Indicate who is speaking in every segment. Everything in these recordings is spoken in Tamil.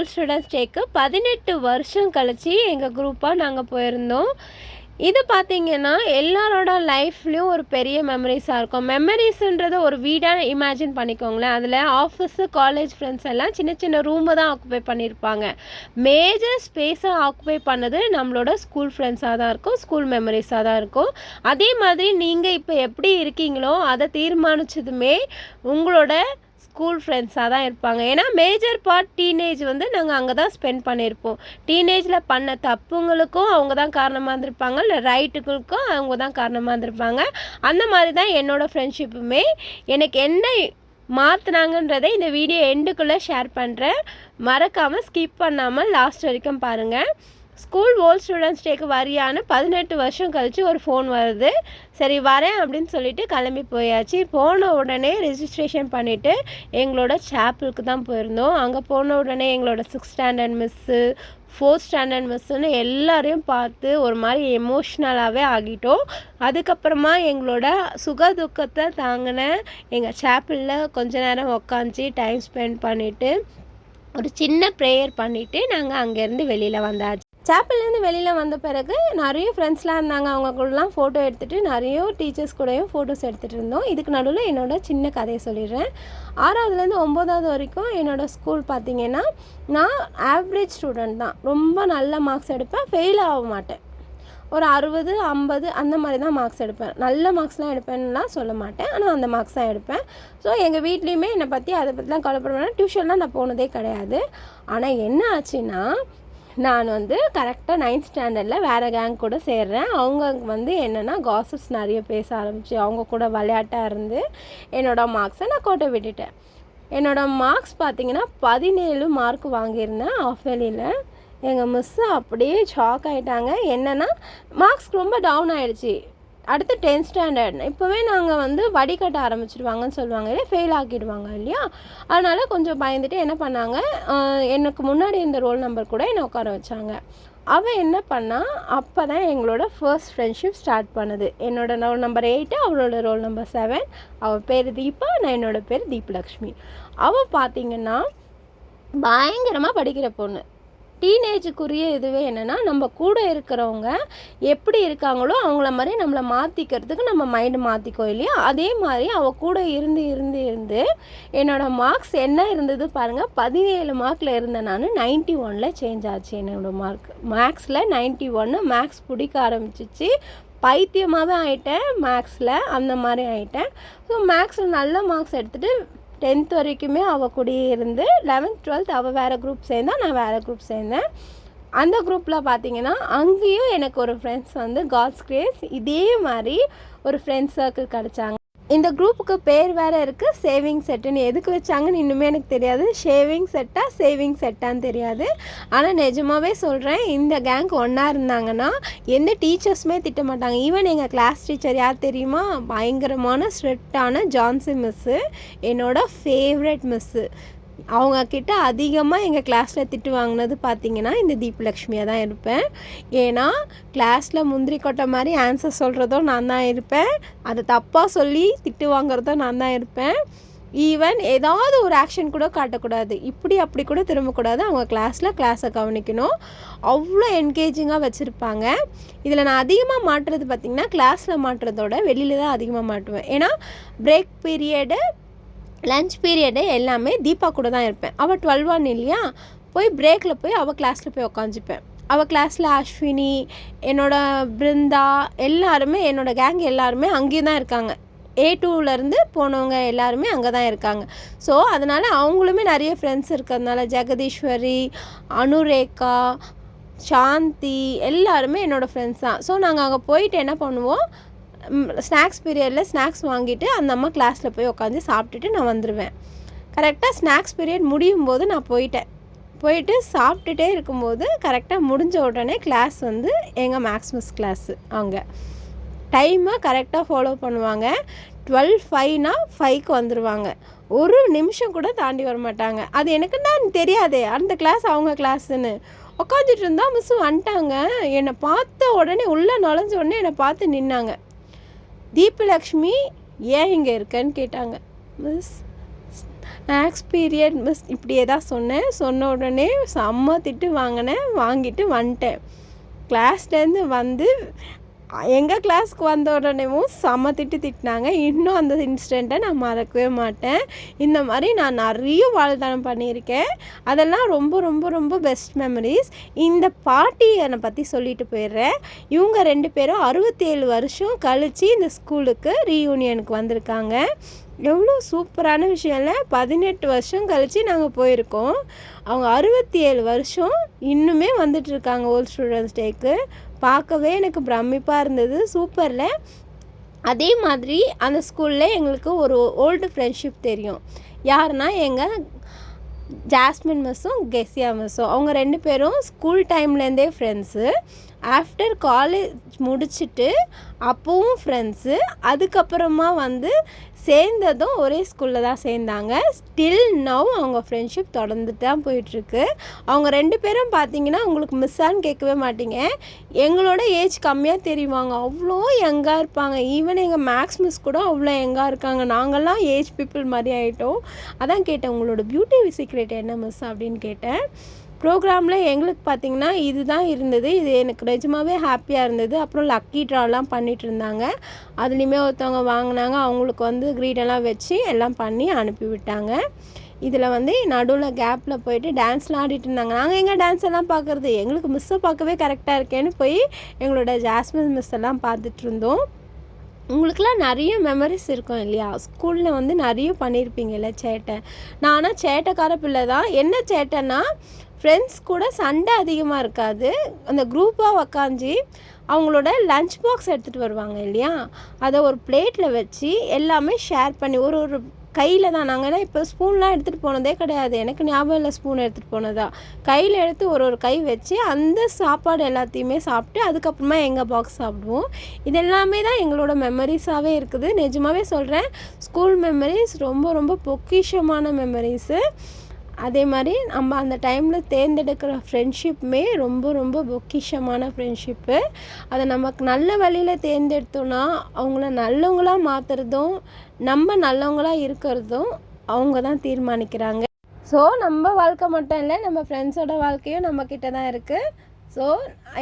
Speaker 1: வேர்ல்ட் ஸ்டூடெண்ட்ஸ் டேக்கு 18 வருஷம் கழிச்சு எங்கள் குரூப்பாக நாங்கள் போயிருந்தோம். இது பார்த்திங்கன்னா எல்லாரோட லைஃப்லேயும் ஒரு பெரிய மெமரிஸாக இருக்கும். மெமரிஸுன்றதை ஒரு வீடாக இமேஜின் பண்ணிக்கோங்களேன். அதில் ஆஃபீஸு காலேஜ் ஃப்ரெண்ட்ஸ் எல்லாம் சின்ன சின்ன ரூமை தான் ஆக்குபை பண்ணியிருப்பாங்க. மேஜர் ஸ்பேஸை ஆக்குபை பண்ணது நம்மளோட ஸ்கூல் ஃப்ரெண்ட்ஸாக தான் இருக்கும், ஸ்கூல் மெமரிஸாக தான் இருக்கும். அதே மாதிரி நீங்கள் இப்போ எப்படி இருக்கீங்களோ அதை தீர்மானிச்சதுமே உங்களோட ஸ்கூல் ஃப்ரெண்ட்ஸாக தான் இருப்பாங்க. ஏன்னா மேஜர் பார்ட் டீனேஜ் நாங்கள் அங்கே தான் ஸ்பெண்ட் பண்ணியிருப்போம். டீனேஜில் பண்ண தப்புங்களுக்கும் அவங்க தான் காரணமாக இருந்திருப்பாங்க, இல்லை ரைட்டுகளுக்கும் அவங்க தான் காரணமாக இருந்திருப்பாங்க. அந்த மாதிரி தான் என்னோடய ஃப்ரெண்ட்ஷிப்புமே. எனக்கு என்ன மாற்றினாங்கன்றதை இந்த வீடியோ எண்டுக்குள்ளே ஷேர் பண்ணுறேன். மறக்காமல் ஸ்கிப் பண்ணாமல் லாஸ்ட் வரைக்கும் பாருங்கள். ஸ்கூல் வேர்ல்ட் ஸ்டூடெண்ட்ஸ் டேக்கு வரியான்னு 18 வருஷம் கழித்து ஒரு ஃபோன் வருது. சரி வரேன் அப்படின்னு சொல்லிட்டு கிளம்பி போயாச்சு. போன உடனே ரெஜிஸ்ட்ரேஷன் பண்ணிவிட்டு எங்களோட சாப்பிளுக்கு தான் போயிருந்தோம். அங்கே போன உடனே எங்களோட 6th standard miss, 4th standard மிஸ்ஸுன்னு எல்லாரையும் பார்த்து ஒரு மாதிரி எமோஷ்னலாகவே ஆகிட்டோம். அதுக்கப்புறமா எங்களோட சுக துக்கத்தை தாங்கின எங்கள் சாப்பிளில் கொஞ்ச நேரம் உக்காந்து டைம் ஸ்பெண்ட் பண்ணிவிட்டு ஒரு சின்ன ப்ரேயர் பண்ணிவிட்டு நாங்கள் அங்கேருந்து வெளியில் வந்தாச்சு. சாப்பிள்லேருந்து வெளியில் வந்த பிறகு நிறைய ஃப்ரெண்ட்ஸ்லாம் இருந்தாங்க. அவங்க கூடலாம் ஃபோட்டோ எடுத்துகிட்டு நிறைய டீச்சர்ஸ் கூடயும் ஃபோட்டோஸ் எடுத்துகிட்டு இருந்தோம். இதுக்கு நடுவில் என்னோடய சின்ன கதையை சொல்லிடுறேன். 6வதுலேருந்து 9வது வரைக்கும் என்னோடய ஸ்கூல் பார்த்திங்கன்னா நான் ஆவரேஜ் ஸ்டூடெண்ட் தான். ரொம்ப நல்ல மார்க்ஸ் எடுப்பேன், ஃபெயில் ஆக மாட்டேன். ஒரு 60, 50 அந்த மாதிரி தான் மார்க்ஸ் எடுப்பேன். நல்ல மார்க்ஸ்லாம் எடுப்பேன்னுலாம் சொல்ல மாட்டேன், ஆனால் அந்த மார்க்ஸ் தான் எடுப்பேன். ஸோ எங்கள் வீட்லேயுமே என்னை பற்றி அதை பற்றிலாம் கவலைப்படுவேன். டியூஷன்லாம் நான் போனதே கிடையாது. ஆனால் என்ன ஆச்சுன்னா நான் கரெக்டாக 9th ஸ்டாண்டர்டில் வேறு கேங் கூட சேர்றேன். அவங்க என்னென்னா காசிப்ஸ் நிறைய பேச ஆரம்பிச்சு அவங்க கூட விளையாட்டாக இருந்து என்னோடய மார்க்ஸை நான் கோட்டை விட்டுட்டேன். என்னோடய மார்க்ஸ் பார்த்திங்கன்னா 17 மார்க் வாங்கியிருந்தேன் ஆஃப் இயர்லியில். எங்கள் மிஸ்ஸு அப்படியே ஷாக் ஆகிட்டாங்க. என்னென்னா மார்க்ஸ் ரொம்ப டவுன் ஆகிடுச்சி. அடுத்து 10th ஸ்டாண்டர்ட் இப்போவே நாங்கள் வடிகட்ட ஆரம்பிச்சிடுவாங்கன்னு சொல்லுவாங்க இல்லையா, ஃபெயில் ஆக்கிடுவாங்க இல்லையா. அதனால் கொஞ்சம் பயந்துட்டு என்ன பண்ணாங்க, எனக்கு முன்னாடி இந்த ரோல் நம்பர் கூட என்னை உட்கார வச்சாங்க. அவள் என்ன பண்ணால் அப்போ தான் எங்களோட ஃபர்ஸ்ட் ஃப்ரெண்ட்ஷிப் ஸ்டார்ட் பண்ணுது. என்னோடய ரோல் நம்பர் 8, அவளோட ரோல் நம்பர் 7. அவள் பேர் தீபா, நான் என்னோடய பேர் தீப்லக்ஷ்மி. அவள் பார்த்திங்கன்னா பயங்கரமாக படிக்கிற பொண்ணு. டீனேஜுக்குரிய இதுவே என்னென்னா நம்ம கூட இருக்கிறவங்க எப்படி இருக்காங்களோ அவங்கள மாதிரி நம்மளை மாற்றிக்கிறதுக்கு நம்ம மைண்டு மாற்றிக்கோ இல்லையா. அதே மாதிரி அவள் கூட இருந்து என்னோடய மார்க்ஸ் என்ன இருந்தது பாருங்கள். 17 மார்க்கில் இருந்தேன் நான். 91 சேஞ்ச் ஆச்சு என்னோடய மார்க். மேக்ஸில் 91. மேக்ஸ் பிடிக்க ஆரம்பிச்சிச்சு. பைத்தியமாகவே ஆகிட்டேன் மேக்ஸில், அந்த மாதிரி ஆகிட்டேன். ஸோ மேக்ஸில் நல்ல மார்க்ஸ் எடுத்துகிட்டு 10th வரைக்குமே அவள் கூடயே இருந்து 11th 12th அவள் வேறு குரூப் சேர்ந்தா, நான் வேறு குரூப் சேர்ந்தேன். அந்த குரூப்பில் பார்த்திங்கன்னா அங்கேயும் எனக்கு ஒரு ஃப்ரெண்ட்ஸ் காட்ஸ் கிரேஸ் இதே மாதிரி ஒரு ஃப்ரெண்ட்ஸ் சர்க்கிள் கிடச்சாங்க. இந்த குரூப்புக்கு பேர் வேறு இருக்குது, சேவிங் செட்டுன்னு. எதுக்கு வச்சாங்கன்னு இன்னுமே எனக்கு தெரியாது. ஷேவிங் செட்டா சேவிங் செட்டான்னு தெரியாது. ஆனால் நிஜமாகவே சொல்கிறேன், இந்த கேங் ஒன்றா இருந்தாங்கன்னா எந்த டீச்சர்ஸுமே திட்ட மாட்டாங்க. ஈவன் எங்கள் கிளாஸ் டீச்சர் யார் தெரியுமா, பயங்கரமான ஸ்ட்ரிக்டான ஜான்சி மிஸ்ஸு, என்னோடய ஃபேவரட் மிஸ்ஸு. அவங்கக்கிட்ட அதிகமாக எங்கள் கிளாஸில் திட்டு வாங்கினது பார்த்திங்கன்னா இந்த தீப்லக்ஷ்மியாக தான் இருப்பேன். ஏன்னா கிளாஸில் முந்திரி கொட்டை மாதிரி ஆன்சர் சொல்கிறதும் நான் தான் இருப்பேன், அதை தப்பாக சொல்லி திட்டு வாங்குறதும் நான் தான் இருப்பேன். ஈவன் ஏதாவது ஒரு ஆக்ஷன் கூட காட்டக்கூடாது, இப்படி அப்படி கூட திரும்பக்கூடாது. அவங்க கிளாஸை கவனிக்கணும். அவ்வளோ என்கேஜிங்காக வச்சுருப்பாங்க. இதில் நான் அதிகமாக மாட்டுறது பார்த்திங்கன்னா கிளாஸில் மாட்டுறதோட வெளியில் தான் அதிகமாக மாட்டுவேன். ஏன்னா பிரேக் பீரியடு, லன்ச் பீரியடு எல்லாமே தீபா கூட தான் இருப்பேன். அவள் 12 இல்லையா, போய் பிரேக்கில் போய் அவள் கிளாஸில் போய் உக்காந்துப்பேன். அவள் கிளாஸில் அஸ்வினி, என்னோடய பிருந்தா எல்லாருமே, என்னோடய கேங் எல்லாருமே அங்கேயும் தான் இருக்காங்க. A2லேருந்து போனவங்க எல்லாருமே அங்கே தான் இருக்காங்க. ஸோ அதனால் அவங்களுமே நிறைய ஃப்ரெண்ட்ஸ் இருக்கிறதுனால ஜெகதீஸ்வரி, அனுரேகா, சாந்தி எல்லாருமே என்னோடய ஃப்ரெண்ட்ஸ் தான். ஸோ நாங்கள் அங்கே போயிட்டு என்ன பண்ணுவோம், ஸ்நாக்ஸ் பீரியடில் ஸ்நாக்ஸ் வாங்கிட்டு அந்த அம்மா கிளாஸில் போய் உட்காந்து சாப்பிட்டுட்டு நான் வந்துடுவேன். கரெக்டாக ஸ்நாக்ஸ் பீரியட் முடியும் போது நான் போயிட்டு சாப்பிட்டுட்டே இருக்கும்போது கரெக்டாக முடிஞ்ச உடனே கிளாஸ் எங்கள் மேக்ஸ் மிஸ் கிளாஸு. அவங்க டைமை கரெக்டாக ஃபாலோ பண்ணுவாங்க. 12:05னா 5க்கு வந்துடுவாங்க. ஒரு நிமிஷம் கூட தாண்டி வர மாட்டாங்க. அது எனக்கு தான் தெரியாதே அந்த கிளாஸ் அவங்க கிளாஸுன்னு. உட்காந்துட்டு இருந்தால் மிஸ்ஸு வந்துட்டாங்க. என்னை பார்த்த உடனே உள்ளே நுழைஞ்ச உடனே என்னை பார்த்து நின்னாங்க. தீப்லக்ஷ்மி ஏன் இங்கே இருக்கேன்னு கேட்டாங்க. மிஸ் மேக்ஸ் பீரியட் மிஸ் இப்படியே தான் சொன்ன உடனே செம்ம திட்டு வாங்கிட்டு வந்துட்டேன். கிளாஸ்லேருந்து வந்து எங்கள் கிளாஸ்க்கு வந்த உடனேவும் செம்ம திட்டினாங்க. இன்னும் அந்த இன்சிடெண்ட்டை நான் மறக்கவே மாட்டேன். இந்த மாதிரி நான் நிறைய வாழ்த்தனம் பண்ணியிருக்கேன். அதெல்லாம் ரொம்ப ரொம்ப ரொம்ப பெஸ்ட் மெமரிஸ். இந்த பாட்டியை பற்றி சொல்லிட்டு போயிடுறேன். இவங்க 2 பேரும் 67 வருஷம் கழித்து இந்த ஸ்கூலுக்கு ரீயூனியனுக்கு வந்திருக்காங்க. எவ்வளோ சூப்பரான விஷயம் இல்லை? 18 வருஷம் கழித்து நாங்கள் போயிருக்கோம். அவங்க 67 வருஷம் இன்னுமே வந்துட்டுருக்காங்க ஓல்ட் ஸ்டூடெண்ட்ஸ் டேக்கு. பார்க்கவே எனக்கு பிரமிப்பாக இருந்தது. சூப்பரில். அதே மாதிரி அந்த ஸ்கூலில் எங்களுக்கு ஒரு ஓல்டு ஃப்ரெண்ட்ஷிப் தெரியும். யாருன்னா எங்கள் ஜாஸ்மின் மிஸ்ஸும் கெசியா மிஸ்ஸும். அவங்க 2 பேரும் ஸ்கூல் டைம்லேருந்தே ஃப்ரெண்ட்ஸு. ஆஃப்டர் காலேஜ் முடிச்சுட்டு அப்போவும் ஃப்ரெண்ட்ஸு. அதுக்கப்புறமா வந்து சேர்ந்ததும் ஒரே ஸ்கூலில் தான் சேர்ந்தாங்க. ஸ்டில் நவ் அவங்க ஃப்ரெண்ட்ஷிப் தொடர்ந்துட்டு தான் போயிட்டுருக்கு. அவங்க 2 பேரும் பார்த்தீங்கன்னா உங்களுக்கு மிஸ்ஸான்னு கேட்கவே மாட்டீங்க. எங்களோட ஏஜ் கம்மியாக தெரியுவாங்க. அவ்வளோ யங்காக இருப்பாங்க. ஈவன் எங்கள் மேக்ஸ் மிஸ் கூட அவ்வளோ யங்காக இருக்காங்க. நாங்கள்லாம் ஏஜ் பீப்புள் மாதிரி ஆகிட்டோம். அதான் கேட்டேன், உங்களோட பியூட்டி சீக்ரெட் என்ன மிஸ் அப்படின்னு கேட்டேன். ப்ரோக்ராமில் எங்களுக்கு பார்த்திங்கன்னா இது தான் இருந்தது. இது எனக்கு நிஜமாகவே ஹாப்பியாக இருந்தது. அப்புறம் லக்கி ட்ராலாம் பண்ணிகிட்டு இருந்தாங்க. அதுலேயுமே ஒருத்தவங்க வாங்கினாங்க. அவங்களுக்கு வந்து க்ரீடெல்லாம் வச்சு எல்லாம் பண்ணி அனுப்பிவிட்டாங்க. இதில் வந்து நடுவில் கேப்பில் போயிட்டு டான்ஸ்லாம் ஆடிட்டு இருந்தாங்க. நாங்கள் எங்கே டான்ஸ் எல்லாம் பார்க்குறது, எங்களுக்கு மிஸ்ஸை பார்க்கவே கரெக்டாக இருக்கேன்னு போய் எங்களோட ஜாஸ்மின் மிஸ் எல்லாம் பார்த்துட்டு இருந்தோம். உங்களுக்கெலாம் நிறைய மெமரிஸ் இருக்கும் இல்லையா? ஸ்கூலில் வந்து நிறைய பண்ணியிருப்பீங்கள்ல சேட்டை. நானும் சேட்டைக்கார பிள்ளை தான். என்ன சேட்டைன்னா, ஃப்ரெண்ட்ஸ் கூட சண்டை அதிகமாக இருக்காது. அந்த குரூப்பாக உக்காந்து அவங்களோட லஞ்ச் பாக்ஸ் எடுத்துகிட்டு வருவாங்க இல்லையா, அதை ஒரு பிளேட்டில் வச்சு எல்லாமே ஷேர் பண்ணி ஒரு கையில் தான். நாங்கள் இப்போ ஸ்பூன்லாம் எடுத்துகிட்டு போனதே கிடையாது. எனக்கு ஞாபகம் இல்லை ஸ்பூன் எடுத்துகிட்டு போனதா. கையில் எடுத்து ஒரு கை வச்சு அந்த சாப்பாடு எல்லாத்தையுமே சாப்பிட்டு அதுக்கப்புறமா எங்கள் பாக்ஸ் சாப்பிடுவோம். இது எல்லாமே தான் எங்களோட மெமரிஸாகவே இருக்குது. நிஜமாகவே சொல்கிறேன், ஸ்கூல் மெமரிஸ் ரொம்ப ரொம்ப பொக்கிஷமான மெமரிஸு. அதே மாதிரி நம்ம அந்த டைமில் தேர்ந்தெடுக்கிற ஃப்ரெண்ட்ஷிப்புமே ரொம்ப ரொம்ப பொக்கிஷமான ஃப்ரெண்ட்ஷிப்பு. அதை நமக்கு நல்ல வழியில் தேர்ந்தெடுத்தோன்னா அவங்கள நல்லவங்களாக மாற்றுறதும் நம்ம நல்லவங்களாக இருக்கிறதும் அவங்க தான் தீர்மானிக்கிறாங்க. ஸோ நம்ம வாழ்க்கை மட்டும் இல்லை, நம்ம ஃப்ரெண்ட்ஸோட வாழ்க்கையும் நம்மக்கிட்ட தான் இருக்குது. ஸோ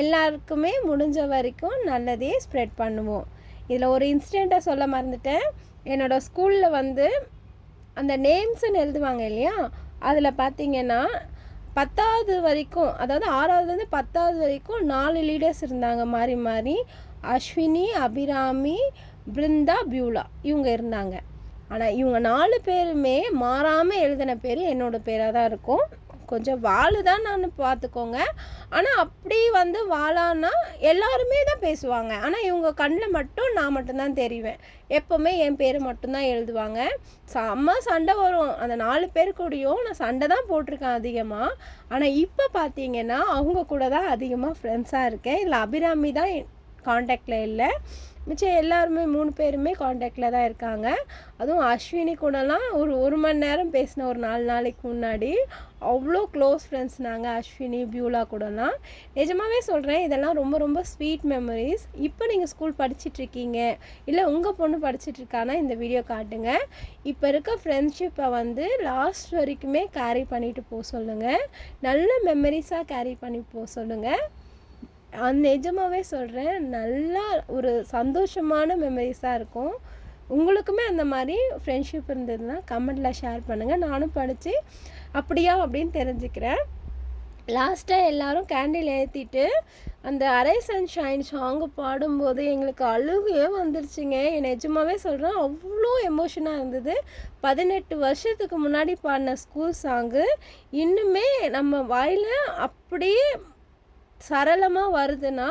Speaker 1: எல்லாருக்குமே முடிஞ்ச வரைக்கும் நல்லதே ஸ்ப்ரெட் பண்ணுவோம். இதில் ஒரு இன்சிடெண்ட்டை சொல்ல மறந்துட்டேன். என்னோடய ஸ்கூலில் வந்து அந்த நேம்ஸுன்னு எழுதுவாங்க இல்லையா, அதில் பார்த்திங்கன்னா 10வது வரைக்கும், அதாவது 6வதுலேருந்து 10வது வரைக்கும் 4 லீடர்ஸ் இருந்தாங்க மாறி மாறி. அஸ்வினி, அபிராமி, பிருந்தா, பியூலா இவங்க இருந்தாங்க. ஆனால் இவங்க 4 பேருமே மாறாமல் எழுதின பேர் என்னோடய பேராக தான் இருக்கும். கொஞ்சம் வாழு தான் நான் பார்த்துக்கோங்க. ஆனால் அப்படி வந்து வாழான்னா எல்லாருமே தான் பேசுவாங்க. ஆனால் இவங்க கண்ணில் மட்டும் நான் மட்டும்தான் தெரிவேன். எப்போவுமே என் பேர் மட்டும்தான் எழுதுவாங்க. செம்ம சண்டை வரும். அந்த 4 பேர் கூடயும் நான் சண்டை தான் போட்டிருக்கேன் அதிகமாக. ஆனால் இப்போ பார்த்தீங்கன்னா அவங்க கூட தான் அதிகமாக ஃப்ரெண்ட்ஸாக இருக்கேன். இல்லை அபிராமி தான் காண்டாக்டில் இல்லை. மிச்சம் எல்லாருமே 3 பேருமே காண்டாக்டில் தான் இருக்காங்க. அதுவும் அஸ்வினி கூடலாம் ஒரு மணி நேரம் பேசின ஒரு 4 நாளைக்கு முன்னாடி. அவ்வளோ க்ளோஸ் ஃப்ரெண்ட்ஸ் நாங்கள் அஸ்வினி, பியூலா கூடலாம். நிஜமாகவே சொல்கிறேன், இதெல்லாம் ரொம்ப ரொம்ப ஸ்வீட் மெமரிஸ். இப்போ நீங்கள் ஸ்கூல் படிச்சிட்ருக்கீங்க, இல்லை உங்கள் பொண்ணு படிச்சிட்ருக்கானா இந்த வீடியோ காட்டுங்க. இப்போ இருக்க ஃப்ரெண்ட்ஷிப்பை வந்து லாஸ்ட் வரைக்குமே கேரி பண்ணிட்டு போக சொல்லுங்கள். நல்ல மெமரிஸாக கேரி பண்ணி போக சொல்லுங்கள். நிஜமாகவே சொல்கிறேன், நல்லா ஒரு சந்தோஷமான மெமரிஸாக இருக்கும். உங்களுக்குமே அந்த மாதிரி ஃப்ரெண்ட்ஷிப் இருந்ததுன்னா கமெண்டில் ஷேர் பண்ணுங்கள். நானும் படித்து அப்படியா அப்படின்னு தெரிஞ்சுக்கிறேன். லாஸ்ட்டாக எல்லோரும் கேண்டில் ஏற்றிட்டு அந்த அரை சன்ஷைன் சாங்கு பாடும்போது எங்களுக்கு அழுகையே வந்துருச்சுங்க. நிஜமாகவே சொல்கிறேன், அவ்வளோ எமோஷனாக இருந்தது. 18 வருஷத்துக்கு முன்னாடி பாடின ஸ்கூல் சாங்கு இன்னுமே நம்ம வாயில் அப்படியே சரளமாக வருதுன்னா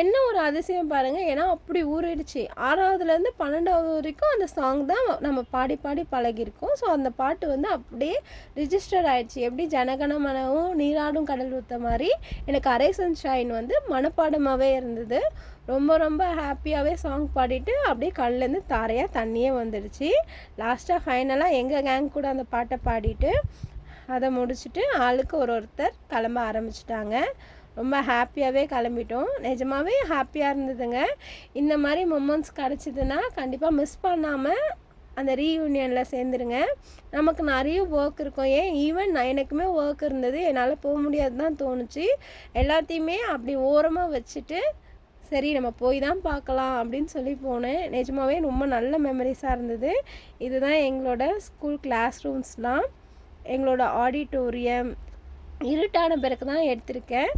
Speaker 1: என்ன ஒரு அதிசயம் பாருங்கள். ஏன்னா அப்படி ஊறிடுச்சு. 6வதுலேருந்து 12வது வரைக்கும் அந்த சாங் தான் நம்ம பாடி பாடி பழகிருக்கோம். ஸோ அந்த பாட்டு வந்து அப்படியே ரிஜிஸ்டர் ஆகிடுச்சு. எப்படி ஜனகணமனவும் நீராடும் கடல் ஊற்ற மாதிரி எனக்கு அரை சன்ஷைன் வந்து மனப்பாடமாகவே இருந்தது. ரொம்ப ரொம்ப ஹாப்பியாகவே சாங் பாடிட்டு அப்படியே கண்லேருந்து தாரையாக தண்ணியே வந்துடுச்சு. லாஸ்ட்டாக ஃபைனலாக எங்கள் கேங் கூட அந்த பாட்டை பாடிட்டு அதை முடிச்சுட்டு ஆளுக்கு ஒருத்தர் கிளம்ப ஆரம்பிச்சிட்டாங்க. ரொம்ப ஹாப்பியாகவே கிளம்பிட்டோம். நிஜமாகவே ஹாப்பியாக இருந்ததுங்க. இந்த மாதிரி மொமெண்ட்ஸ் கிடச்சிதுன்னா கண்டிப்பாக மிஸ் பண்ணாமல் அந்த ரீயூனியனில் சேர்ந்துருங்க. நமக்கு நிறைய ஒர்க் இருக்கும். ஈவன் எனக்குமே ஒர்க் இருந்தது, என்னால் போக முடியாது தான் தோணுச்சு. எல்லாத்தையுமே அப்படி ஓரமாக வச்சுட்டு சரி நம்ம போய் தான் பார்க்கலாம் அப்படின்னு சொல்லி போனேன். நிஜமாகவே ரொம்ப நல்ல மெமரிஸாக இருந்தது. இதுதான் எங்களோட ஸ்கூல் கிளாஸ் ரூம்ஸ்லாம். எங்களோட ஆடிட்டோரியம் இருட்டான பிறகு தான் எடுத்திருக்கேன்.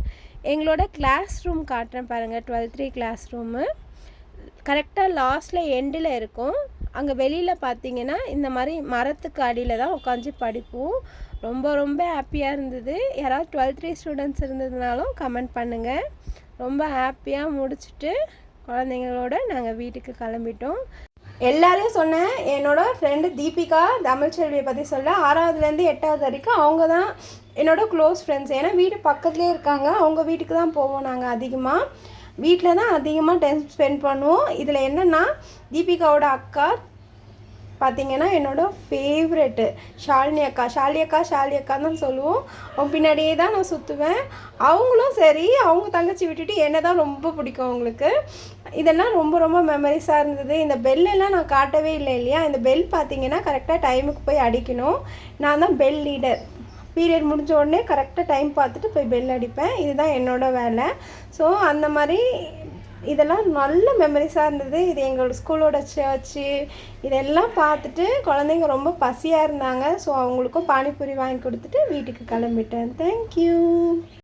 Speaker 1: எங்களோட கிளாஸ் ரூம் காட்டுறேன் பாருங்கள். 12th கிளாஸ் ரூமு கரெக்டாக லாஸ்ட்டில் எண்டில் இருக்கும். அங்கே வெளியில் பார்த்தீங்கன்னா இந்த மாதிரி மரத்துக்கு அடியில் தான் உட்காந்து படிப்போம். ரொம்ப ரொம்ப ஹாப்பியாக இருந்தது. யாராவது 12th ஸ்டூடெண்ட்ஸ் இருந்ததுனாலும் கமெண்ட் பண்ணுங்கள். ரொம்ப ஹாப்பியாக முடிச்சுட்டு குழந்தைங்களோட நாங்கள் வீட்டுக்கு கிளம்பிட்டோம். எல்லாரையும் சொன்னேன். என்னோடய ஃப்ரெண்டு தீபிகா தமிழ்ச்செல்வியை பற்றி சொல்ல 6வதுலேருந்து 8வது வரைக்கும் அவங்க தான் என்னோடய க்ளோஸ் ஃப்ரெண்ட்ஸ். ஏன்னா வீடு பக்கத்துலேயே இருக்காங்க. அவங்க வீட்டுக்கு தான் போவோம் நாங்கள் அதிகமாக. வீட்டில் தான் அதிகமாக டைம் ஸ்பெண்ட் பண்ணுவோம். இதில் என்னென்னா தீபிகாவோட அக்கா பார்த்திங்கன்னா என்னோடய ஃபேவரெட்டு ஷாலினி அக்கா தான் சொல்லுவோம். அவங்க பின்னாடியே தான் நான் சுற்றுவேன். அவங்களும் சரி, அவங்க தங்கச்சி விட்டுட்டு என்னை தான் ரொம்ப பிடிக்கும் அவங்களுக்கு. இதெல்லாம் ரொம்ப ரொம்ப மெமரிஸாக இருந்தது. இந்த பெல்லெல்லாம் நான் காட்டவே இல்லை இல்லையா. இந்த பெல் பார்த்திங்கன்னா கரெக்டாக டைமுக்கு போய் அடிக்கணும். நான் தான் பெல் லீடர். பீரியட் முடிஞ்ச உடனே கரெக்டாக டைம் பார்த்துட்டு போய் பெல் அடிப்பேன். இதுதான் என்னோடய வேலை. ஸோ அந்த மாதிரி இதெல்லாம் நல்ல மெமரிஸாக இருந்தது. இது எங்களோட ஸ்கூலோட சர்ச்சு. இதெல்லாம் பார்த்துட்டு குழந்தைங்க ரொம்ப பசியாக இருந்தாங்க. ஸோ அவங்களுக்கும் பானிபூரி வாங்கி கொடுத்துட்டு வீட்டுக்கு கிளம்பிட்டேன். தேங்க்யூ.